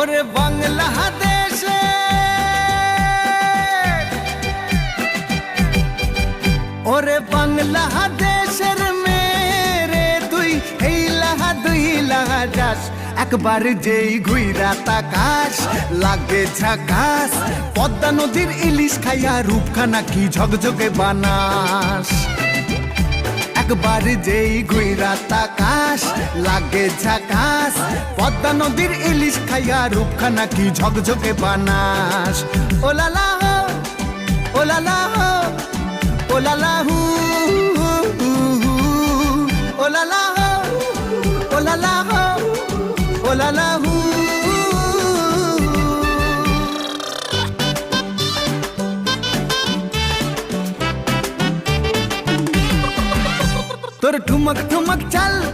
ওরে বাংলাদেশে ওরে বাংলাদেশের মেরে তুই এই লাহা দুই লাহা যাস একবার যেই ঘুইরা তাকাস লাগে ঝাকাস পদ্মা নদীর ইলিশ খাইয়া রূপখানা কি ঝকঝকে বানাস একবার যেই ঘুইরা তাকাস লাগে ঝাকাস পদ্মা নদীর ইলিশ খাইয়া রূপখানা কি ঝকঝকে বানাস ওলালা হো ওলালা হো ওলালা হু ওলালা হো ওলালা হো ওলালা হু তোর ঠুমক ঠুমক চাল